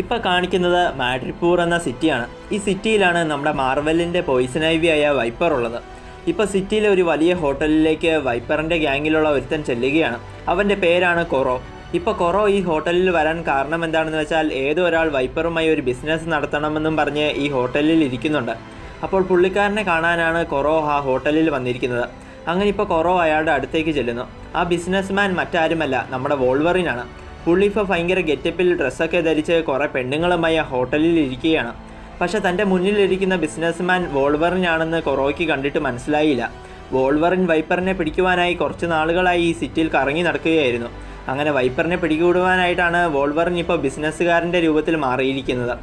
ഇപ്പോൾ കാണിക്കുന്നത് മാഡ്രിപ്പൂർ എന്ന സിറ്റിയാണ്. ഈ സിറ്റിയിലാണ് നമ്മുടെ മാർവലിൻ്റെ പോയിസൺ ഐവിയായ വൈപ്പർ ഉള്ളത്. ഇപ്പോൾ സിറ്റിയിലെ ഒരു വലിയ ഹോട്ടലിലേക്ക് വൈപ്പറിൻ്റെ ഗ്യാങ്ങിലുള്ള ഒരുത്തൻ ചെല്ലുകയാണ്. അവൻ്റെ പേരാണ് കൊറോ. ഇപ്പോൾ കൊറോ ഈ ഹോട്ടലിൽ വരാൻ കാരണം എന്താണെന്ന് വെച്ചാൽ ഏതോ ഒരാൾ വൈപ്പറുമായി ഒരു ബിസിനസ് നടത്തണമെന്നും പറഞ്ഞ് ഈ ഹോട്ടലിൽ ഇരിക്കുന്നുണ്ട്. അപ്പോൾ പുള്ളിക്കാരനെ കാണാനാണ് കൊറോ ആ ഹോട്ടലിൽ വന്നിരിക്കുന്നത്. അങ്ങനെ ഇപ്പോൾ കൊറോ അയാളുടെ അടുത്തേക്ക് ചെല്ലുന്നു. ആ ബിസിനസ്മാൻ മറ്റാരുമല്ല, നമ്മുടെ വോൾവറിനാണ്. പുള്ളി ഇപ്പോൾ ഭയങ്കര ഗെറ്റപ്പിൽ ഡ്രസ്സൊക്കെ ധരിച്ച് കുറേ പെണ്ണുങ്ങളുമായി ആ ഹോട്ടലിൽ ഇരിക്കുകയാണ്. പക്ഷേ തൻ്റെ മുന്നിലിരിക്കുന്ന ബിസിനസ്മാൻ വോൾവറിനാണെന്ന് കൊറോയ്ക്ക് കണ്ടിട്ട് മനസ്സിലായില്ല. വോൾവറിൻ വൈപ്പറിനെ പിടിക്കുവാനായി കുറച്ച് നാളുകളായി ഈ സിറ്റിയിൽ കറങ്ങി നടക്കുകയായിരുന്നു. അങ്ങനെ വൈപ്പറിനെ പിടികൂടുവാനായിട്ടാണ് വോൾവറിൻ ഇപ്പോൾ ബിസിനസ്സുകാരൻ്റെ രൂപത്തിൽ മാറിയിരിക്കുന്നത്.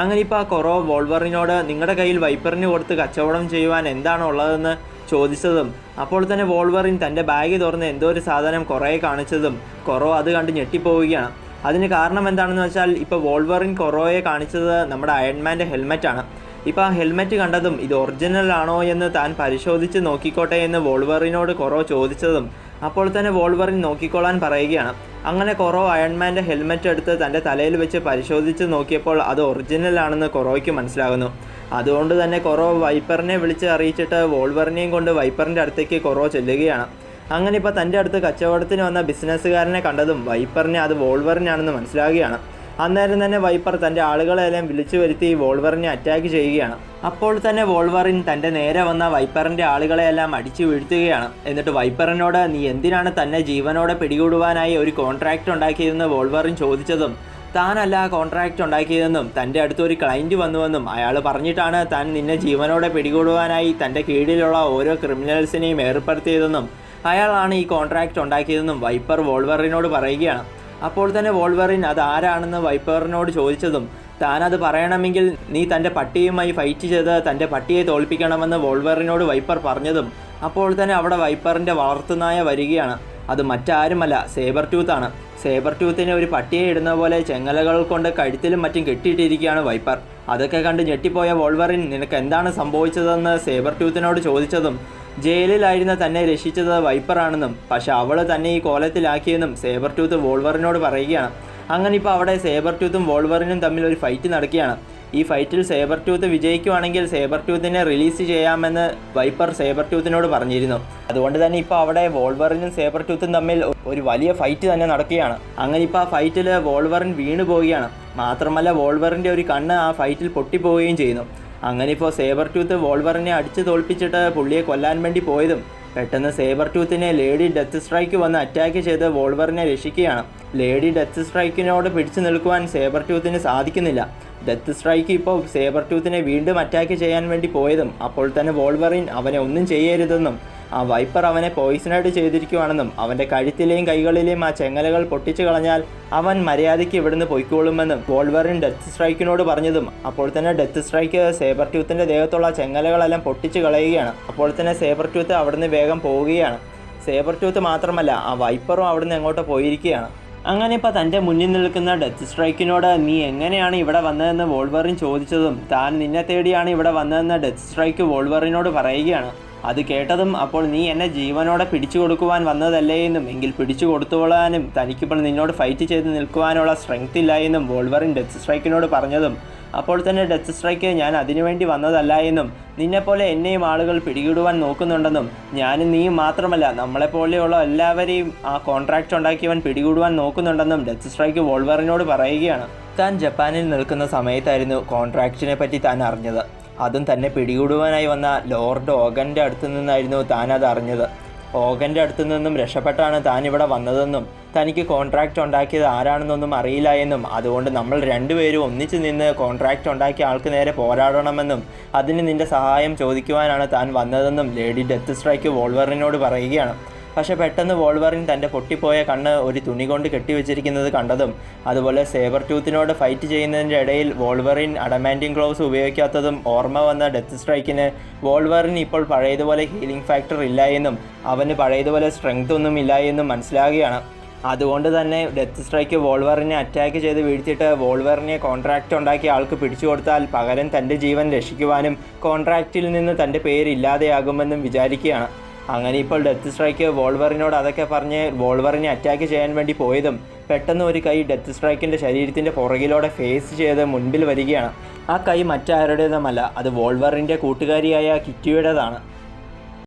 അങ്ങനെ ഇപ്പോൾ ആ കൊറോ വോൾവറിനോട് നിങ്ങളുടെ കയ്യിൽ വൈപ്പറിന് കൊടുത്ത് കച്ചവടം ചെയ്യുവാൻ എന്താണ് ഉള്ളതെന്ന് ചോദിച്ചതും അപ്പോൾ തന്നെ വോൾവറിൻ തൻ്റെ ബാഗ് തുറന്ന് എന്തോ ഒരു സാധനം കൊറോയെ കാണിച്ചതും കൊറോ അത് കണ്ട് ഞെട്ടിപ്പോവുകയാണ്. അതിന് കാരണം എന്താണെന്ന് വെച്ചാൽ ഇപ്പോൾ വോൾവറിൻ കൊറോയെ കാണിച്ചത് നമ്മുടെ അയൺമാൻ്റെ ഹെൽമെറ്റാണ്. ഇപ്പോൾ ആ ഹെൽമെറ്റ് കണ്ടതും ഇത് ഒറിജിനൽ ആണോ എന്ന് താൻ പരിശോധിച്ച് നോക്കിക്കോട്ടെ എന്ന് വോൾവറിനോട് കൊറോ ചോദിച്ചതും അപ്പോൾ തന്നെ വോൾവറിൻ നോക്കിക്കോളാൻ പറയുകയാണ്. അങ്ങനെ കൊറോ അയൺമാൻ്റെ ഹെൽമെറ്റ് എടുത്ത് തൻ്റെ തലയിൽ വെച്ച് പരിശോധിച്ച് നോക്കിയപ്പോൾ അത് ഒറിജിനൽ ആണെന്ന് കൊറോയ്ക്ക് മനസ്സിലാകുന്നു. അതുകൊണ്ട് തന്നെ കൊറോ വൈപ്പറിനെ വിളിച്ച് അറിയിച്ചിട്ട് വോൾവറിനെയും കൊണ്ട് വൈപ്പറിൻ്റെ അടുത്തേക്ക് കൊറോ ചെല്ലുകയാണ്. അങ്ങനെ ഇപ്പോൾ തൻ്റെ അടുത്ത് കച്ചവടത്തിന് വന്ന ബിസിനസ്സുകാരനെ കണ്ടതും വൈപ്പറിനെ അത് വോൾവറിനാണെന്ന് മനസ്സിലാകുകയാണ്. അന്നേരം തന്നെ വൈപ്പർ തൻ്റെ ആളുകളെല്ലാം വിളിച്ചു വരുത്തി വോൾവറിനെ അറ്റാക്ക് ചെയ്യുകയാണ്. അപ്പോൾ തന്നെ വോൾവറിൻ തൻ്റെ നേരെ വന്ന വൈപ്പറിൻ്റെ ആളുകളെയെല്ലാം അടിച്ചു വീഴ്ത്തുകയാണ്. എന്നിട്ട് വൈപ്പറിനോട് നീ എന്തിനാണ് തന്നെ ജീവനോടെ പിടികൂടുവാനായി ഒരു കോൺട്രാക്റ്റ് ഉണ്ടാക്കിയതെന്ന് വോൾവറിൻ ചോദിച്ചതും താനല്ല ആ കോൺട്രാക്റ്റ് ഉണ്ടാക്കിയതെന്നും തൻ്റെ അടുത്തൊരു ക്ലയൻറ്റ് വന്നുവെന്നും അയാൾ പറഞ്ഞിട്ടാണ് താൻ നിന്നെ ജീവനോടെ പിടികൂടുവാനായി തൻ്റെ കീഴിലുള്ള ഓരോ ക്രിമിനൽസിനെയും ഏർപ്പെടുത്തിയതെന്നും അയാളാണ് ഈ കോൺട്രാക്റ്റ് ഉണ്ടാക്കിയതെന്നും വൈപ്പർ വോൾവറിനോട് പറയുകയാണ്. അപ്പോൾ തന്നെ വോൾവറിൻ അത് ആരാണെന്ന് വൈപ്പറിനോട് ചോദിച്ചതും താനത് പറയണമെങ്കിൽ നീ തൻ്റെ പട്ടിയുമായി ഫൈറ്റ് ചെയ്ത് തൻ്റെ പട്ടിയെ തോൽപ്പിക്കണമെന്ന് വോൾവറിനോട് വൈപ്പർ പറഞ്ഞതും അപ്പോൾ തന്നെ അവിടെ വൈപ്പറിൻ്റെ വളർത്തുനായ വരികയാണ്. അത് മറ്റാരുമല്ല, സേബർ ടൂത്താണ്. സേബർ ടൂത്തിനെ ഒരു പട്ടിയെ ഇടുന്ന പോലെ ചെങ്ങലകൾ കൊണ്ട് കഴുത്തിലും മറ്റും കെട്ടിയിട്ടിരിക്കുകയാണ് വൈപ്പർ. അതൊക്കെ കണ്ട് ഞെട്ടിപ്പോയ വോൾവറിൻ നിനക്ക് എന്താണ് സംഭവിച്ചതെന്ന് സേബർ ടൂത്തിനോട് ചോദിച്ചതും ജയിലിലായിരുന്ന തന്നെ രക്ഷിച്ചത് വൈപ്പറാണെന്നും പക്ഷെ അവൾ തന്നെ ഈ കോലത്തിലാക്കിയെന്നും സേബർ ടൂത്ത് വോൾവറിനോട് പറയുകയാണ്. അങ്ങനെ ഇപ്പോൾ അവിടെ സേബർ ടൂത്തും വോൾവറിനും തമ്മിൽ ഒരു ഫൈറ്റ് നടക്കുകയാണ്. ഈ ഫൈറ്റിൽ സേബർ ടൂത്ത് വിജയിക്കുവാണെങ്കിൽ സേബർ ടൂത്തിനെ റിലീസ് ചെയ്യാമെന്ന് വൈപ്പർ സേബർ ടൂത്തിനോട് പറഞ്ഞിരുന്നു. അതുകൊണ്ട് തന്നെ ഇപ്പോൾ അവിടെ വോൾവറിനും സേബർ ടൂത്തും തമ്മിൽ ഒരു വലിയ ഫൈറ്റ് തന്നെ നടക്കുകയാണ്. അങ്ങനെ ഇപ്പോൾ ആ ഫൈറ്റിൽ വോൾവറിൻ വീണു പോവുകയാണ്. മാത്രമല്ല വോൾവറിൻ്റെ ഒരു കണ്ണ് ആ ഫൈറ്റിൽ പൊട്ടിപ്പോവുകയും ചെയ്യുന്നു. അങ്ങനെ ഇപ്പോൾ സേബർ ടൂത്ത് വോൾവറിനെ അടിച്ചു തോൽപ്പിച്ചിട്ട് പുള്ളിയെ കൊല്ലാൻ വേണ്ടി പോയതും പെട്ടെന്ന് സേബർ ടൂത്തിനെ ലേഡി ഡെത്ത് സ്ട്രൈക്ക് വന്ന് അറ്റാക്ക് ചെയ്ത് വോൾവറിനെ രക്ഷിക്കുകയാണ്. ലേഡി ഡെത്ത് സ്ട്രൈക്കിനോട് പിടിച്ചു നിൽക്കുവാൻ സേബർ ടൂത്തിന് സാധിക്കുന്നില്ല. ഡെത്ത് സ്ട്രൈക്ക് ഇപ്പോൾ സേബർ ടൂത്തിനെ വീണ്ടും അറ്റാക്ക് ചെയ്യാൻ വേണ്ടി പോയതും അപ്പോൾ തന്നെ വോൾവറിൻ അവനെ ഒന്നും ചെയ്യരുതെന്നും ആ വൈപ്പർ അവനെ പോയിസണൈഡ് ചെയ്തിരിക്കുവാണെന്നും അവൻ്റെ കഴുത്തിലെയും കൈകളിലെയും ആ ചെങ്ങലകൾ പൊട്ടിച്ചു കളഞ്ഞാൽ അവൻ മര്യാദയ്ക്ക് ഇവിടുന്ന് പൊയ്ക്കോളുമെന്നും വോൾവറിൻ ഡെത്ത് സ്ട്രൈക്കിനോട് പറഞ്ഞതും അപ്പോൾ തന്നെ ഡെത്ത് സ്ട്രൈക്ക് സേബർ ടൂത്തിൻ്റെ ദേഹത്തുള്ള ചെങ്ങലകളെല്ലാം പൊട്ടിച്ചു കളയുകയാണ്. അപ്പോൾ തന്നെ സേബർ ടൂത്ത് അവിടുന്ന് വേഗം പോവുകയാണ്. സേബർ ടൂത്ത് മാത്രമല്ല ആ വൈപ്പറും അവിടുന്ന് എങ്ങോട്ടോ പോയിരിക്കുകയാണ്. അങ്ങനെ ഇപ്പോൾ തൻ്റെ മുന്നിൽ നിൽക്കുന്ന ഡെത്ത് സ്ട്രൈക്കിനോട് നീ എങ്ങനെയാണ് ഇവിടെ വന്നതെന്ന് വോൾവറിൻ ചോദിച്ചതും താൻ നിന്നെ തേടിയാണ് ഇവിടെ വന്നതെന്ന് ഡെത്ത് സ്ട്രൈക്ക് വോൾവറിനോട് പറയുകയാണ്. അത് കേട്ടതും അപ്പോൾ നീ എന്നെ ജീവനോടെ പിടിച്ചു കൊടുക്കുവാൻ വന്നതല്ലേ എന്നും എങ്കിൽ പിടിച്ചു കൊടുത്തോളാനും തനിക്കിപ്പോൾ നിന്നോട് ഫൈറ്റ് ചെയ്ത് നിൽക്കുവാനുള്ള സ്ട്രെങ്ത് ഇല്ല എന്നും വോൾവറിൻ ഡെത്ത് സ്ട്രൈക്കിനോട് പറഞ്ഞതും അപ്പോൾ തന്നെ ഡെത്ത് സ്ട്രൈക്ക് ഞാൻ അതിനുവേണ്ടി വന്നതല്ല എന്നും നിന്നെപ്പോലെ എന്നെയും ആളുകൾ പിടികൂടുവാൻ നോക്കുന്നുണ്ടെന്നും ഞാനും നീയും മാത്രമല്ല നമ്മളെപ്പോലെയുള്ള എല്ലാവരെയും ആ കോൺട്രാക്റ്റ് ഉണ്ടാക്കിയവൻ പിടികൂടുവാൻ നോക്കുന്നുണ്ടെന്നും ഡെത്ത് സ്ട്രൈക്ക് വോൾവറിനോട് പറയുകയാണ്. താൻ ജപ്പാനിൽ നിൽക്കുന്ന സമയത്തായിരുന്നു കോൺട്രാക്റ്റിനെ പറ്റി താൻ അറിഞ്ഞത്. അതും തന്നെ പിടികൂടുവാനായി വന്ന ലോർഡ് ഓഗൻ്റെ അടുത്ത് നിന്നായിരുന്നു താൻ അത് അറിഞ്ഞത്. ഓഗൻ്റെ അടുത്തു നിന്നും രക്ഷപ്പെട്ടാണ് താൻ ഇവിടെ വന്നതെന്നും തനിക്ക് കോൺട്രാക്റ്റ് ഉണ്ടാക്കിയത് ആരാണെന്നൊന്നും അറിയില്ല എന്നും അതുകൊണ്ട് നമ്മൾ രണ്ടുപേരും ഒന്നിച്ചു നിന്ന് കോൺട്രാക്റ്റ് ഉണ്ടാക്കിയ ആൾക്ക് നേരെ പോരാടണമെന്നും അതിന് നിൻ്റെ സഹായം ചോദിക്കുവാനാണ് താൻ വന്നതെന്നും ലേഡി ഡെത്ത് സ്ട്രൈക്ക് വോൾവറിനോട് പറയുകയാണ്. പക്ഷെ പെട്ടെന്ന് വോൾവറിൻ തൻ്റെ പൊട്ടിപ്പോയ കണ്ണ് ഒരു തുണി കൊണ്ട് കെട്ടിവെച്ചിരിക്കുന്നത് കണ്ടതും അതുപോലെ സേബർ ടൂത്തിനോട് ഫൈറ്റ് ചെയ്യുന്നതിൻ്റെ ഇടയിൽ വോൾവറിൻ അഡമാൻറ്റിയം ഗ്ലൗസ് ഉപയോഗിക്കാത്തതും ഓർമ്മ വന്ന ഡെത്ത് സ്ട്രൈക്കിന് വോൾവറിൻ ഇപ്പോൾ പഴയതുപോലെ ഹീലിംഗ് ഫാക്ടർ ഇല്ല എന്നും അവന് പഴയതുപോലെ സ്ട്രെങ്ത് ഒന്നും ഇല്ല എന്നും മനസ്സിലാകുകയാണ്. അതുകൊണ്ട് തന്നെ ഡെത്ത് സ്ട്രൈക്ക് വോൾവറിനെ അറ്റാക്ക് ചെയ്ത് വീഴ്ത്തിയിട്ട് വോൾവറിനെ കോൺട്രാക്റ്റ് ഉണ്ടാക്കിയ ആൾക്ക് പിടിച്ചു കൊടുത്താൽ പകരം തൻ്റെ ജീവൻ രക്ഷിക്കുവാനും കോൺട്രാക്റ്റിൽ നിന്ന് തൻ്റെ പേര് ഇല്ലാതെയാകുമെന്നും വിചാരിക്കുകയാണ്. അങ്ങനെ ഇപ്പോൾ ഡെത്ത് സ്ട്രൈക്ക് വോൾവറിനോട് അതൊക്കെ പറഞ്ഞ് വോൾവറിനെ അറ്റാക്ക് ചെയ്യാൻ വേണ്ടി പോയതും പെട്ടെന്ന് ഒരു കൈ ഡെത്ത് സ്ട്രൈക്കിൻ്റെ ശരീരത്തിൻ്റെ പുറകിലൂടെ ഫേസ് ചെയ്ത് മുൻപിൽ വരികയാണ്. ആ കൈ മറ്റാരുടേതുമല്ല, അത് വോൾവറിൻ്റെ കൂട്ടുകാരിയായ കിറ്റിയുടേതാണ്.